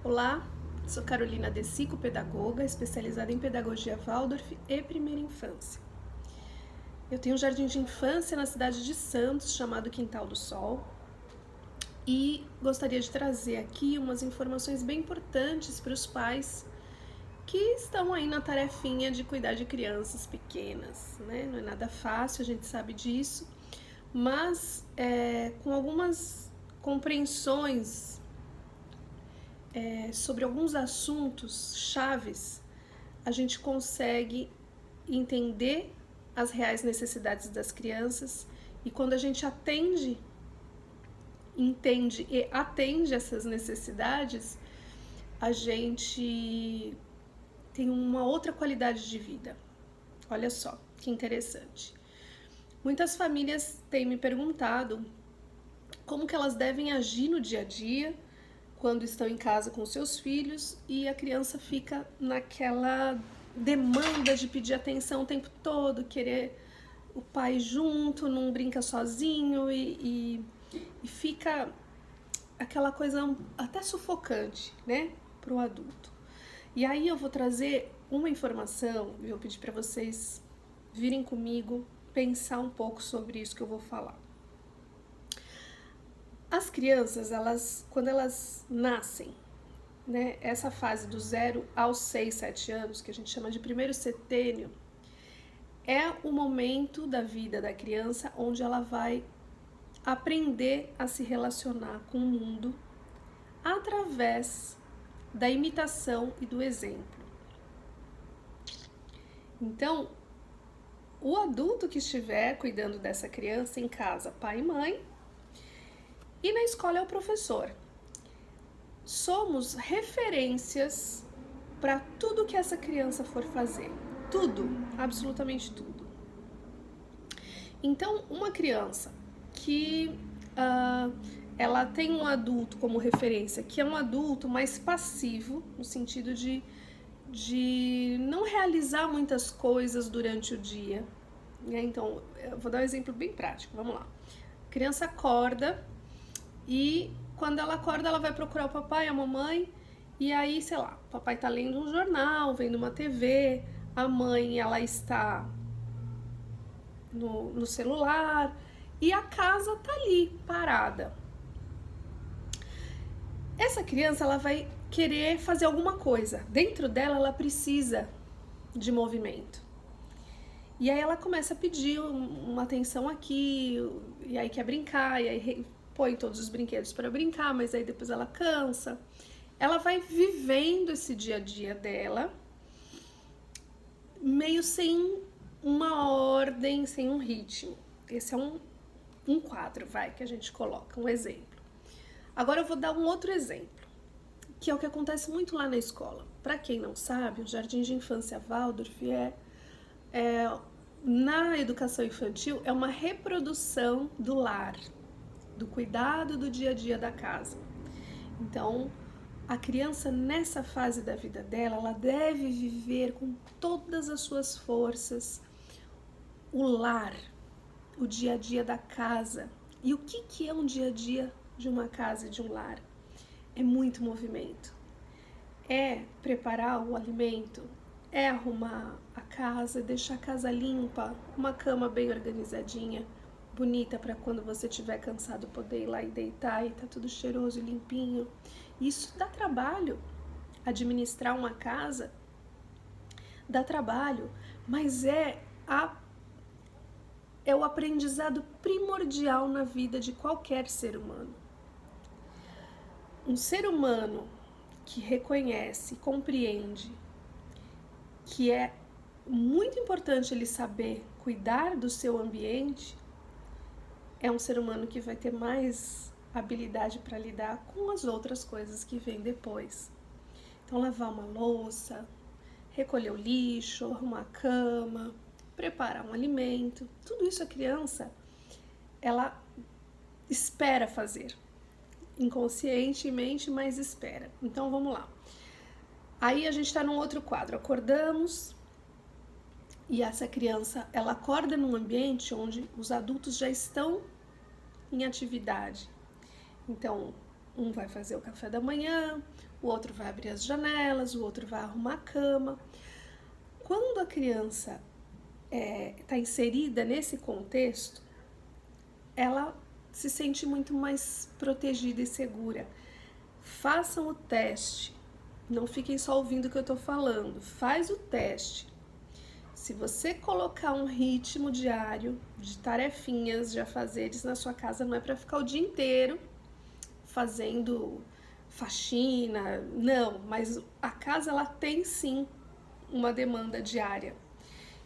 Olá, sou Carolina De Sico, pedagoga, especializada em pedagogia Waldorf e primeira infância. Eu tenho um jardim de infância na cidade de Santos, chamado Quintal do Sol, e gostaria de trazer aqui umas informações bem importantes para os pais que estão aí na tarefinha de cuidar de crianças pequenas, né? Não é nada fácil, a gente sabe disso, mas com algumas compreensões sobre alguns assuntos chaves, a gente consegue entender as reais necessidades das crianças, e quando a gente entende e atende essas necessidades, a gente tem uma outra qualidade de vida. Olha só, que interessante. Muitas famílias têm me perguntado como que elas devem agir no dia a dia quando estão em casa com seus filhos e a criança fica naquela demanda de pedir atenção o tempo todo, querer o pai junto, não brinca sozinho e fica aquela coisa até sufocante, né, para o adulto. E aí eu vou trazer uma informação, eu vou pedir para vocês virem comigo pensar um pouco sobre isso que eu vou falar. As crianças, quando elas nascem, né, essa fase do 0 aos 6, 7 anos, que a gente chama de primeiro setênio, é o momento da vida da criança onde ela vai aprender a se relacionar com o mundo através da imitação e do exemplo. Então, o adulto que estiver cuidando dessa criança em casa, pai e mãe, e na escola é o professor. Somos referências para tudo que essa criança for fazer. Tudo, absolutamente tudo. Então, uma criança que ela tem um adulto como referência, que é um adulto mais passivo, no sentido de não realizar muitas coisas durante o dia, né? Então, eu vou dar um exemplo bem prático, vamos lá. A criança acorda e quando ela acorda, ela vai procurar o papai, a mamãe, e aí, sei lá, o papai tá lendo um jornal, vendo uma TV, a mãe, ela está no celular, e a casa tá ali, parada. Essa criança, ela vai querer fazer alguma coisa. Dentro dela, ela precisa de movimento. E aí ela começa a pedir uma atenção aqui, e aí quer brincar, e aí põe todos os brinquedos para brincar, mas aí depois ela cansa. Ela vai vivendo esse dia a dia dela, meio sem uma ordem, sem um ritmo. Esse é um quadro, que a gente coloca, um exemplo. Agora eu vou dar um outro exemplo, que é o que acontece muito lá na escola. Para quem não sabe, o Jardim de Infância Waldorf na educação infantil é uma reprodução do lar, do cuidado do dia a dia da casa. Então, a criança nessa fase da vida dela, ela deve viver com todas as suas forças o lar, o dia a dia da casa. E o que é um dia a dia de uma casa e de um lar? É muito movimento. É preparar o alimento, é arrumar a casa, deixar a casa limpa, uma cama bem organizadinha, bonita, para quando você estiver cansado poder ir lá e deitar e tá tudo cheiroso e limpinho. Isso dá trabalho. Administrar uma casa dá trabalho, mas é o aprendizado primordial na vida de qualquer ser humano. Um ser humano que reconhece, compreende que é muito importante ele saber cuidar do seu ambiente, é um ser humano que vai ter mais habilidade para lidar com as outras coisas que vêm depois. Então, lavar uma louça, recolher o lixo, arrumar a cama, preparar um alimento, tudo isso a criança, ela espera fazer. Inconscientemente, mas espera. Então, vamos lá. Aí a gente está num outro quadro. Acordamos e essa criança, ela acorda num ambiente onde os adultos já estão em atividade. Então, Um vai fazer o café da manhã, o outro vai abrir as janelas, o outro vai arrumar a cama. Quando a criança está inserida nesse contexto, ela se sente muito mais protegida e segura. Façam o teste, não fiquem só ouvindo o que eu estou falando, faz o teste. Se você colocar um ritmo diário de tarefinhas, de afazeres na sua casa, não é para ficar o dia inteiro fazendo faxina, não, mas a casa ela tem sim uma demanda diária.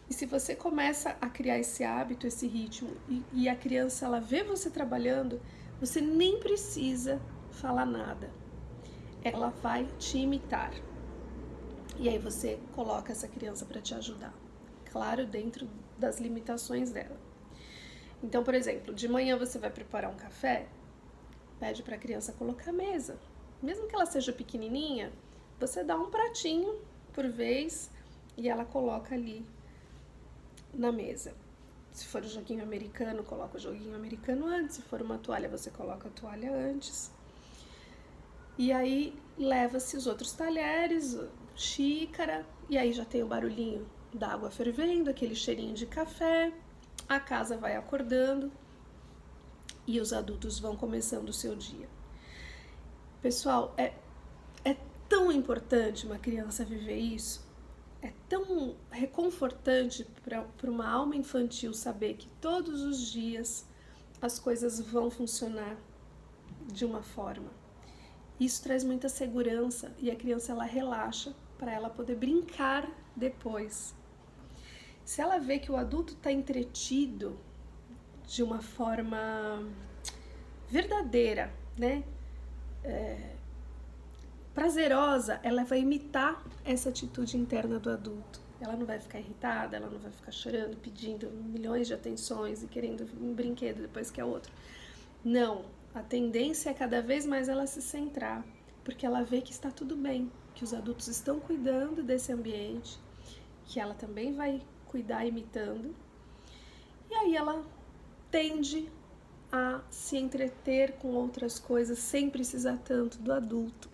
E se você começa a criar esse hábito, esse ritmo, e a criança ela vê você trabalhando, você nem precisa falar nada. Ela vai te imitar. E aí você coloca essa criança para te ajudar. Claro, dentro das limitações dela. Então, por exemplo, de manhã você vai preparar um café, pede para a criança colocar a mesa. Mesmo que ela seja pequenininha, você dá um pratinho por vez e ela coloca ali na mesa. Se for o joguinho americano, coloca o joguinho americano antes. Se for uma toalha, você coloca a toalha antes. E aí leva-se os outros talheres, xícara, e aí já tem o barulhinho da água fervendo, aquele cheirinho de café, a casa vai acordando e os adultos vão começando o seu dia. Pessoal, é tão importante uma criança viver isso, é tão reconfortante para uma alma infantil saber que todos os dias as coisas vão funcionar de uma forma. Isso traz muita segurança e a criança ela relaxa para ela poder brincar depois. Se ela vê que o adulto está entretido de uma forma verdadeira, né? Prazerosa, ela vai imitar essa atitude interna do adulto. Ela não vai ficar irritada, ela não vai ficar chorando, pedindo milhões de atenções e querendo um brinquedo depois que é outro. Não, a tendência é cada vez mais ela se centrar, porque ela vê que está tudo bem, que os adultos estão cuidando desse ambiente, que ela também vai cuidar imitando, e aí ela tende a se entreter com outras coisas sem precisar tanto do adulto.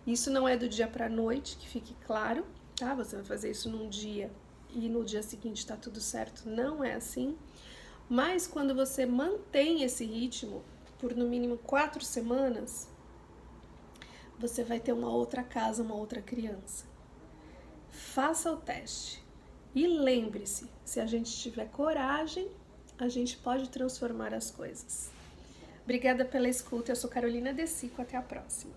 Isso não é do dia para a noite, que fique claro, tá? Você vai fazer isso num dia e no dia seguinte está tudo certo, não é assim. Mas quando você mantém esse ritmo por no mínimo 4 semanas, você vai ter uma outra casa, uma outra criança. Faça o teste. E lembre-se, se a gente tiver coragem, a gente pode transformar as coisas. Obrigada pela escuta, eu sou Carolina Desico, até a próxima.